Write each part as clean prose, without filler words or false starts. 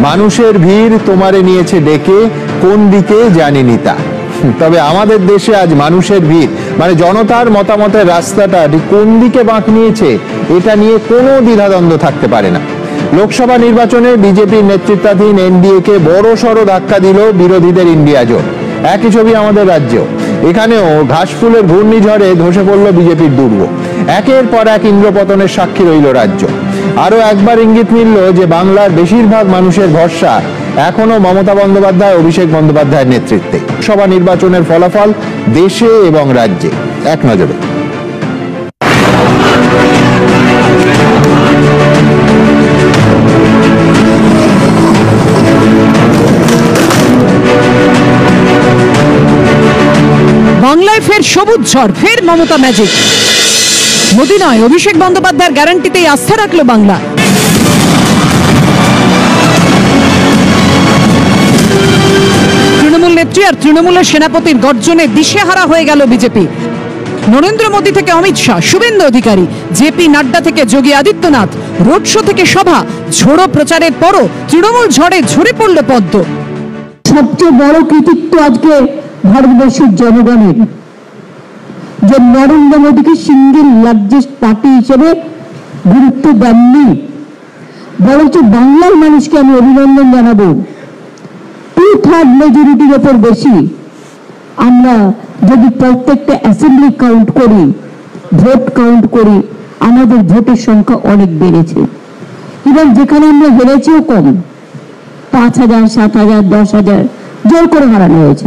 মানুষের ভিড় তোমারে নিয়েছে ডেকে, কোন দিকে জানিনি তা। তবে আমাদের দেশে আজ মানুষের ভিড় মানে জনতার মতামতের রাস্তাটা কোন দিকে বাঁক নিয়েছে এটা নিয়ে কোনো দ্বিধাদ্বন্দ্ব থাকতে পারে না। লোকসভা নির্বাচনে বিজেপির নেতৃত্বাধীন এনডিএ কে বড় সড় ধাক্কা দিল বিরোধীদের ইন্ডিয়া জোট। একই ছবি আমাদের রাজ্যেও। এখানেও ঘাসফুলের ঘূর্ণিঝড়ে ধসে পড়ল বিজেপির দুর্গ। একের পর এক ইন্দ্রপতনের সাক্ষী রইল রাজ্য। আরো একবার ইঙ্গিত মিলল যে বাংলার বেশিরভাগ মানুষের ভরসা এখনো মমতা বন্দ্যোপাধ্যায়, অভিষেক বন্দ্যোপাধ্যায়ের নেতৃত্বে। সভা নির্বাচনের ফলাফল দেশে এবং রাজ্যে এক নজরে। বাংলায় ফের সবুজ ঝড়, ফের মমতা ম্যাজিক। মোদি নয়, অভিষেক বন্দ্যোপাধ্যায়ের গ্যারান্টিতেই আস্থা রাখলো বাংলা। তৃণমূল নেত্রী আর তৃণমূলের সেনাপতির গর্জনে দিশেহারা হয়ে গেল বিজেপি। নরেন্দ্র মোদী থেকে অমিত শাহ, শুভেন্দু অধিকারী, জেপি নাড্ডা থেকে যোগী আদিত্যনাথ, রোড শো থেকে সভা, ঝোড়ো প্রচারের পরও তৃণমূল ঝড়ে ঝরে পড়ল পদ্ম। সবচেয়ে বড় কৃতিত্ব আজকে ভারতবর্ষের জনগণের, যে নরেন্দ্র মোদীকে সিঙ্গেল লার্জেস্ট পার্টি হিসেবে গুরুত্ব দেননি, বরঞ্চ বাংলার মানুষকে আমি অভিনন্দন জানাবো। 2/3 মেজরিটির ওপর বেশি আমরা যদি প্রত্যেকটা অ্যাসেম্বলি কাউন্ট করি, ভোট কাউন্ট করি, আমাদের ভোটের সংখ্যা অনেক বেড়েছে। এবং যেখানে আমরা হেরেছিও কম, 5,000, 7,000, 10,000 জোর করে হারানো হয়েছে।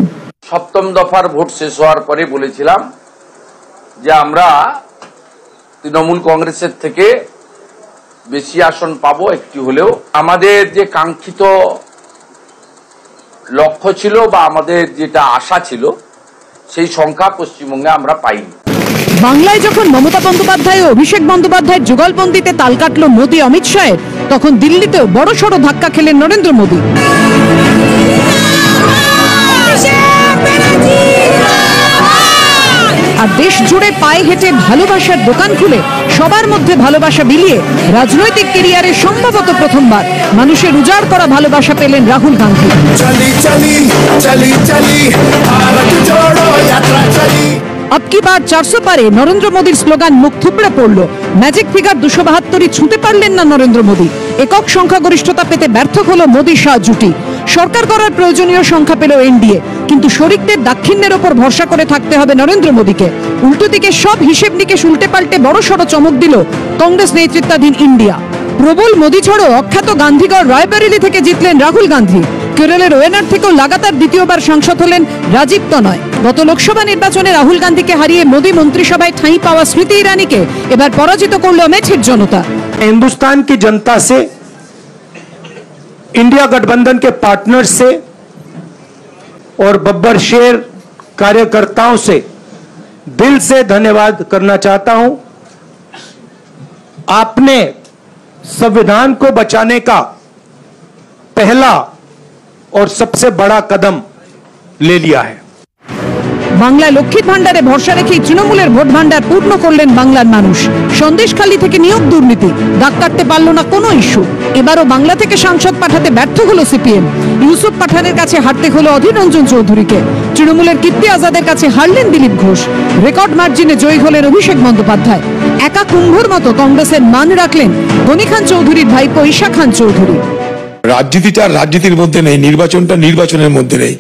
সপ্তম দফার ভোট শেষ হওয়ার পরে বলেছিলাম যে আমরা তৃণমূল কংগ্রেসের থেকে বেশি আসন পাবো একটি হলেও। আমাদের যে কাঙ্ক্ষিত লক্ষ্য ছিল বা আমাদের যেটা আশা ছিল সেই সংখ্যা পশ্চিমবঙ্গে আমরা পাইনি। বাংলায় যখন মমতা বন্দ্যোপাধ্যায় ও অভিষেক বন্দ্যোপাধ্যায়ের যুগলবন্দিতে তাল কাটল মোদী অমিত শাহের, তখন দিল্লিতেও বড় সড় ধাক্কা খেলেন নরেন্দ্র মোদী। আর দেশ জুড়ে পায়ে হেঁটে ভালোবাসার দোকান খুলে সবার মধ্যে ভালোবাসা বিলিয়ে রাজনৈতিক ক্যারিয়ারে সম্ভবত প্রথমবার মানুষের উজাড় করা ভালোবাসা পেলেন রাহুল গান্ধী। अब की बार 400 पारे नरेंद्र मोदीर स्लोगान मुख थुबड़े पड़ल। मैजिक फिगार 272 छूते पारलेन ना नरेंद्र मोदी। एকক সংখ্যাগরিষ্ঠতা পেতে ব্যর্থ হলো মোদী শাহ জুটি। সরকার করার প্রয়োজনীয় সংখ্যা পেল এনডিএ, কিন্তু শরিকদের দাক্ষিণ্যের ওপর ভরসা করে থাকতে হবে নরেন্দ্র মোদীকে। উল্টো দিকে সব হিসেব নিকেশ উল্টে পাল্টে বড়সড় চমক দিল কংগ্রেস নেতৃত্বাধীন ইন্ডিয়া। প্রবল মোদী ঝড়ো অখ্যাত গান্ধীগড় রায়বেরেলি থেকে জিতলেন রাহুল গান্ধী। কেরলের ওয়েনার থেকেও লাগাতার দ্বিতীয়বার সাংসদ হলেন রাজীব তনয়। গত লোকসভা নির্বাচনে রাহুল গান্ধীকে হারিয়ে মোদী মন্ত্রিসভায় ঠাঁই পাওয়া স্মৃতি ইরানিকে এবার পরাজিত করল মেছের জনতা। हिंदुस्तान की जनता से, इंडिया गठबंधन के पार्टनर से और बब्बर शेर कार्यकर्ताओं से दिल से धन्यवाद करना चाहता हूं। आपने संविधान को बचाने का पहला और सबसे बड़ा कदम ले लिया है। বাংলায় লক্ষ্মীর ভান্ডারে ভরসা রেখেই তৃণমূলের ভোট ভান্ডার পূর্ণ করলেন বাংলার মানুষ। সন্দেশখালী থেকে নিয়োগ দুর্নীতি দাগ কাটতে পারল না কোনো ইস্যু। এবারও বাংলা থেকে সাংসদ পাঠাতে ব্যর্থ হলো সিপিএম। ইউসুফ পাঠানের কাছে হারতে হলো অধীর রঞ্জন চৌধুরীকে। তৃণমূলের কীর্তি আজাদের কাছে হারলেন দিলীপ ঘোষ। রেকর্ড মার্জিনে জয়ী হলেন অভিষেক বন্দ্যোপাধ্যায়। একা কুম্ভর মতো কংগ্রেসের মান রাখলেন গনি খান চৌধুরীর ভাইপো ঈশা খান চৌধুরী। রাজনীতিটা রাজনীতির মধ্যে নেই, নির্বাচনটা নির্বাচনের মধ্যে নেই।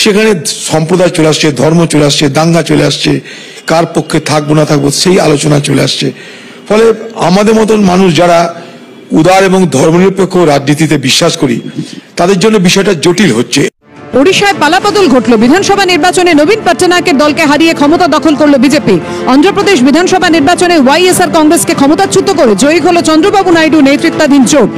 সেখানে সম্প্রদায় চলে আসছে, ধর্ম চলে আসছে, দাঙ্গা চলে আসছে, কার পক্ষে থাকবো না থাকবো সেই আলোচনা চলে আসছে। ফলে আমাদের মতন মানুষ যারা উদার এবং ধর্মনিরপেক্ষ রাজনীতিতে বিশ্বাস করি তাদের জন্য বিষয়টা জটিল হচ্ছে। ওড়িশায় পালাবদল ঘটল। বিধানসভা নির্বাচনে নবীন পট্টনায়কের দলকে হারিয়ে ক্ষমতা দখল করল বিজেপি। অন্ধ্রপ্রদেশ বিধানসভা নির্বাচনে ওয়াইএসআর কংগ্রেসকে ক্ষমতাচ্যুত করে জয়ী হল চন্দ্রবাবু নাইডু নেতৃত্বাধীন জোট।